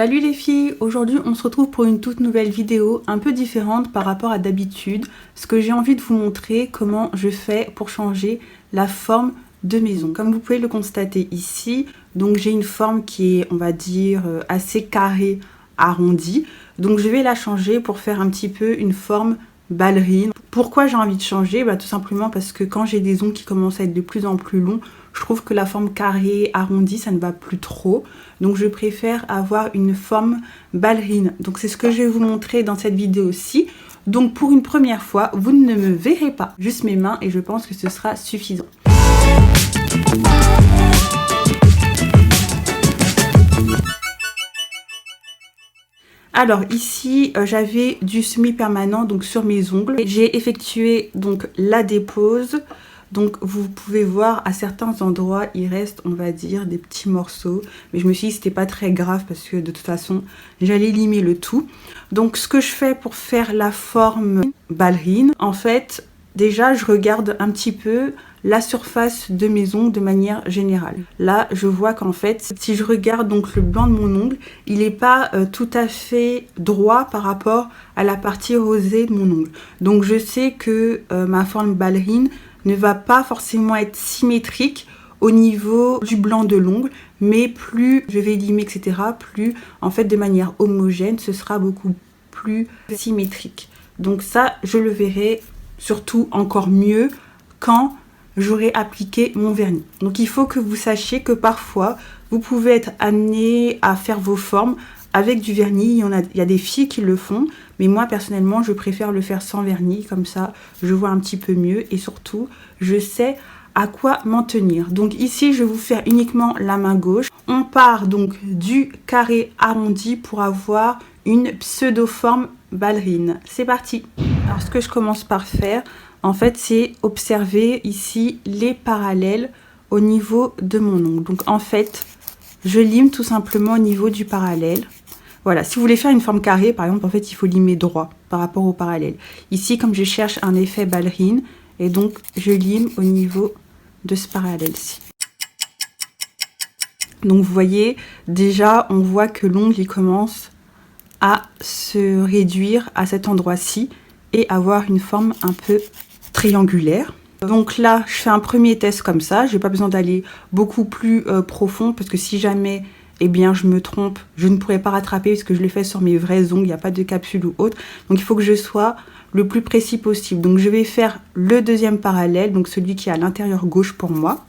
Salut les filles, aujourd'hui on se retrouve pour une toute nouvelle vidéo un peu différente par rapport à d'habitude. Ce que j'ai envie de vous montrer comment je fais pour changer la forme de maison. Comme vous pouvez le constater ici, donc j'ai une forme qui est, on va dire, assez carrée, arrondie. Donc je vais la changer pour faire un petit peu une forme ballerine. Pourquoi j'ai envie de changer? Tout simplement parce que quand j'ai des ongles qui commencent à être de plus en plus longs, je trouve que la forme carrée, arrondie, ça ne va plus trop. Donc je préfère avoir une forme ballerine. Donc c'est ce que je vais vous montrer dans cette vidéo-ci. Donc pour une première fois, vous ne me verrez pas, juste mes mains, et je pense que ce sera suffisant. Alors ici j'avais du semi-permanent donc sur mes ongles. J'ai effectué donc la dépose. Donc vous pouvez voir à certains endroits il reste, on va dire, des petits morceaux. Mais je me suis dit que c'était pas très grave parce que de toute façon j'allais limer le tout. Donc ce que je fais pour faire la forme ballerine, en fait déjà je regarde un petit peu la surface de mes ongles de manière générale. Là je vois qu'en fait si je regarde donc le blanc de mon ongle, il n'est pas tout à fait droit par rapport à la partie rosée de mon ongle. Donc je sais que ma forme ballerine ne va pas forcément être symétrique au niveau du blanc de l'ongle, mais plus je vais limer, etc., plus en fait de manière homogène, ce sera beaucoup plus symétrique. Donc ça, je le verrai surtout encore mieux quand j'aurai appliqué mon vernis. Donc il faut que vous sachiez que parfois, vous pouvez être amené à faire vos formes avec du vernis. Il y a des filles qui le font, mais moi personnellement je préfère le faire sans vernis, comme ça je vois un petit peu mieux et surtout je sais à quoi m'en tenir. Donc ici je vais vous faire uniquement la main gauche. On part donc du carré arrondi pour avoir une pseudo-forme ballerine. C'est parti. Alors ce que je commence par faire, en fait, c'est observer ici les parallèles au niveau de mon ongle. Donc en fait, je lime tout simplement au niveau du parallèle. Voilà, si vous voulez faire une forme carrée, par exemple, en fait, il faut limer droit par rapport au parallèle. Ici, comme je cherche un effet ballerine, et donc je lime au niveau de ce parallèle-ci. Donc vous voyez, déjà, on voit que l'ongle, il commence à se réduire à cet endroit-ci et avoir une forme un peu triangulaire. Donc là, je fais un premier test comme ça. Je n'ai pas besoin d'aller beaucoup plus profond parce que si jamais eh bien, je me trompe, je ne pourrai pas rattraper parce que je l'ai fait sur mes vrais ongles, il n'y a pas de capsule ou autre. Donc il faut que je sois le plus précis possible. Donc je vais faire le deuxième parallèle, donc celui qui est à l'intérieur gauche pour moi.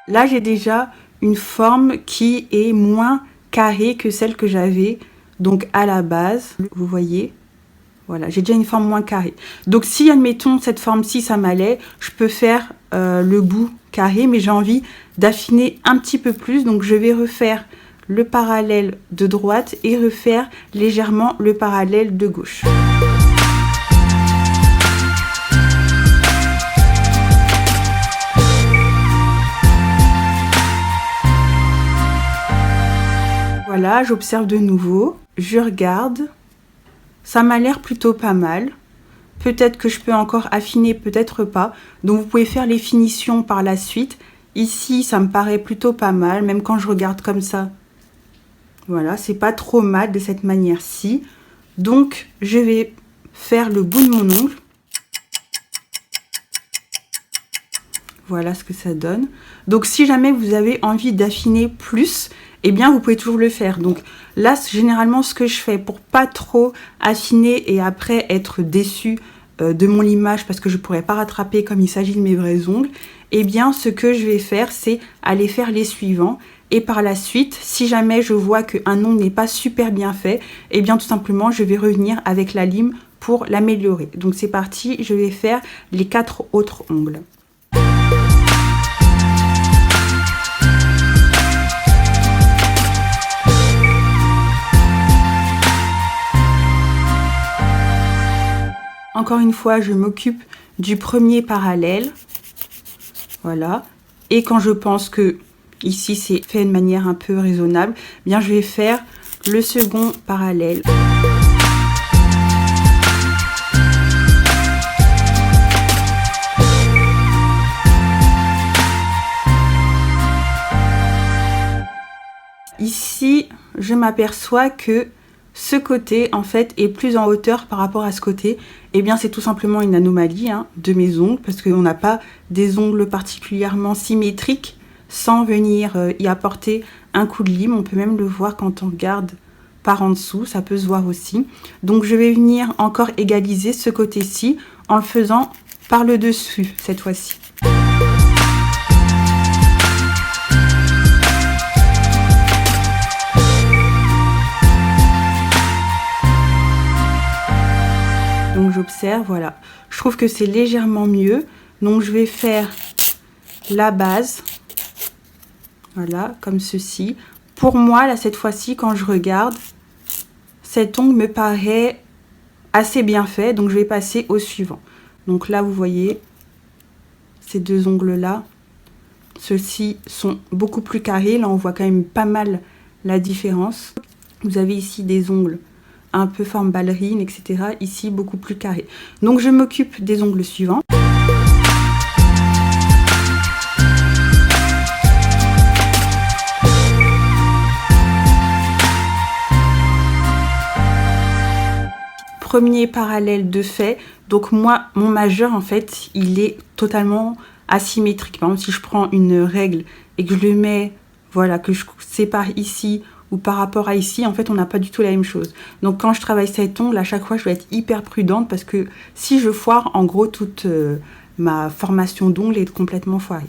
Là, j'ai déjà une forme qui est moins carrée que celle que j'avais donc à la base. Vous voyez, voilà, j'ai déjà une forme moins carrée. Donc si, admettons, cette forme-ci, ça m'allait, je peux faire le bout carré, mais j'ai envie d'affiner un petit peu plus. Donc je vais refaire le parallèle de droite et refaire légèrement le parallèle de gauche. Voilà, j'observe de nouveau, je regarde, ça m'a l'air plutôt pas mal. Peut-être que je peux encore affiner, peut-être pas. Donc vous pouvez faire les finitions par la suite. Ici, ça me paraît plutôt pas mal, même quand je regarde comme ça. Voilà, c'est pas trop mal de cette manière-ci. Donc je vais faire le bout de mon ongle. Voilà ce que ça donne. Donc si jamais vous avez envie d'affiner plus, eh bien vous pouvez toujours le faire. Donc là, généralement, ce que je fais pour pas trop affiner et après être déçu de mon limage parce que je pourrais pas rattraper comme il s'agit de mes vrais ongles, eh bien ce que je vais faire, c'est aller faire les suivants. Et par la suite, si jamais je vois qu'un ongle n'est pas super bien fait, eh bien tout simplement, je vais revenir avec la lime pour l'améliorer. Donc c'est parti, je vais faire les 4 autres ongles. Encore une fois, je m'occupe du premier parallèle. Voilà. Et quand je pense que ici c'est fait de manière un peu raisonnable, bien je vais faire le second parallèle. je m'aperçois que ce côté en fait est plus en hauteur par rapport à ce côté. Eh bien c'est tout simplement une anomalie de mes ongles, parce qu'on n'a pas des ongles particulièrement symétriques sans venir y apporter un coup de lime. On peut même le voir quand on regarde par en dessous, ça peut se voir aussi. Donc je vais venir encore égaliser ce côté-ci en le faisant par le dessus cette fois-ci. Donc j'observe, voilà. Je trouve que c'est légèrement mieux. Donc je vais faire la base. Voilà, comme ceci. Pour moi, là, cette fois-ci, quand je regarde, cet ongle me paraît assez bien fait. Donc je vais passer au suivant. Donc là, vous voyez, ces deux ongles-là, ceux-ci sont beaucoup plus carrés. Là, on voit quand même pas mal la différence. Vous avez ici des ongles un peu forme ballerine, etc. Ici, beaucoup plus carré. Donc, je m'occupe des ongles suivants. Premier parallèle de fait. Donc, moi, mon majeur, en fait, il est totalement asymétrique. Par exemple, si je prends une règle et que je le mets, voilà, que je sépare ici, ou par rapport à ici, en fait, on n'a pas du tout la même chose. Donc, quand je travaille cet ongle, à chaque fois, je dois être hyper prudente parce que si je foire, en gros, toute ma formation d'ongles est complètement foirée.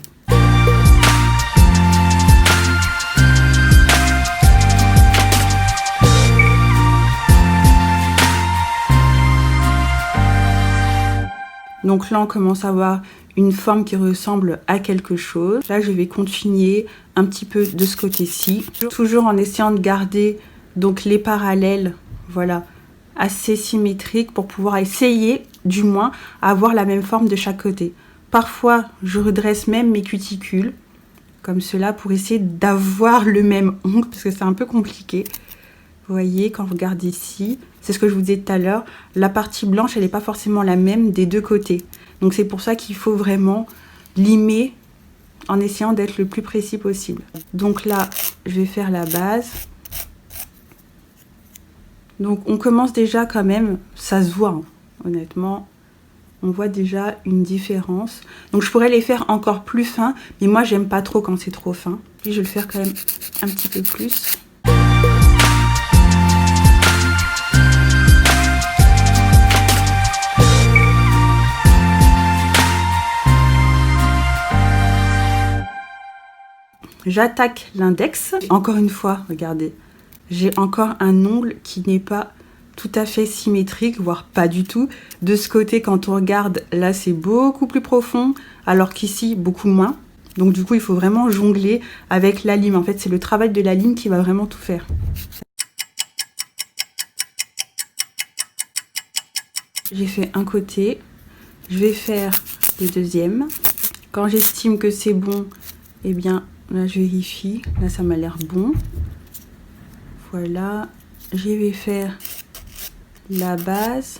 Donc là, on commence à avoir une forme qui ressemble à quelque chose. Là, je vais continuer un petit peu de ce côté-ci, toujours en essayant de garder donc les parallèles, voilà, assez symétriques pour pouvoir essayer, du moins, à avoir la même forme de chaque côté. Parfois, je redresse même mes cuticules, comme cela, pour essayer d'avoir le même ongle, parce que c'est un peu compliqué. Vous voyez, quand on regarde ici, c'est ce que je vous disais tout à l'heure, la partie blanche, elle n'est pas forcément la même des deux côtés. Donc c'est pour ça qu'il faut vraiment limer en essayant d'être le plus précis possible. Donc là, je vais faire la base. Donc on commence déjà quand même, ça se voit, honnêtement, on voit déjà une différence. Donc je pourrais les faire encore plus fins, mais moi j'aime pas trop quand c'est trop fin. Puis je vais le faire quand même un petit peu plus. J'attaque l'index. Encore une fois, regardez, j'ai encore un ongle qui n'est pas tout à fait symétrique, voire pas du tout. De ce côté, quand on regarde, là, c'est beaucoup plus profond, alors qu'ici, beaucoup moins. Donc du coup, il faut vraiment jongler avec la lime. En fait, c'est le travail de la lime qui va vraiment tout faire. J'ai fait un côté, je vais faire le deuxième. Quand j'estime que c'est bon, eh bien, là, je vérifie. Là, ça m'a l'air bon. Voilà. Je vais faire la base.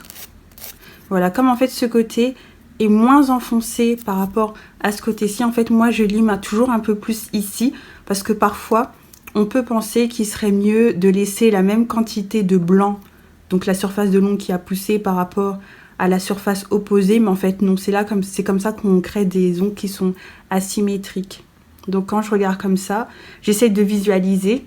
Voilà. Comme en fait, ce côté est moins enfoncé par rapport à ce côté-ci. En fait, moi, je lime toujours un peu plus ici. Parce que parfois, on peut penser qu'il serait mieux de laisser la même quantité de blanc. Donc, la surface de l'ongle qui a poussé par rapport à la surface opposée. Mais en fait, non. C'est comme ça qu'on crée des ongles qui sont asymétriques. Donc quand je regarde comme ça, j'essaie de visualiser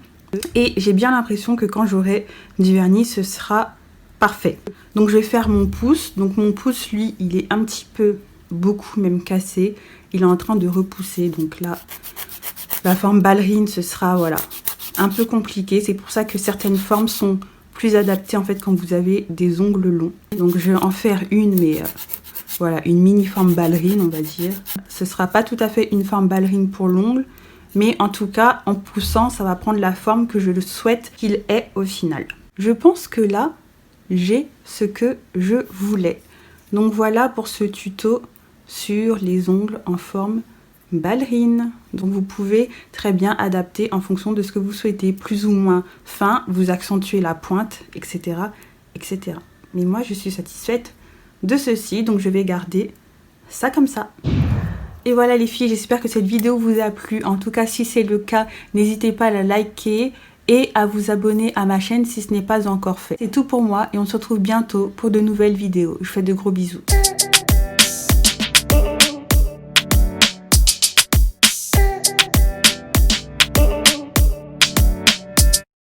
et j'ai bien l'impression que quand j'aurai du vernis, ce sera parfait. Donc je vais faire mon pouce. Donc mon pouce, lui, il est un petit peu, beaucoup même cassé. Il est en train de repousser. Donc là, la forme ballerine, ce sera, voilà, un peu compliqué. C'est pour ça que certaines formes sont plus adaptées en fait quand vous avez des ongles longs. Donc je vais en faire une, mais... voilà, une mini forme ballerine, on va dire. Ce sera pas tout à fait une forme ballerine pour l'ongle, mais en tout cas, en poussant, ça va prendre la forme que je le souhaite qu'il ait au final. Je pense que là, j'ai ce que je voulais. Donc voilà pour ce tuto sur les ongles en forme ballerine. Donc vous pouvez très bien adapter en fonction de ce que vous souhaitez, plus ou moins fin, vous accentuez la pointe, etc., etc. Mais moi, je suis satisfaite de ceci, donc je vais garder ça comme ça. Et voilà les filles, j'espère que cette vidéo vous a plu. En tout cas, si c'est le cas, n'hésitez pas à la liker et à vous abonner à ma chaîne si ce n'est pas encore fait. C'est tout pour moi et on se retrouve bientôt pour de nouvelles vidéos. Je vous fais de gros bisous.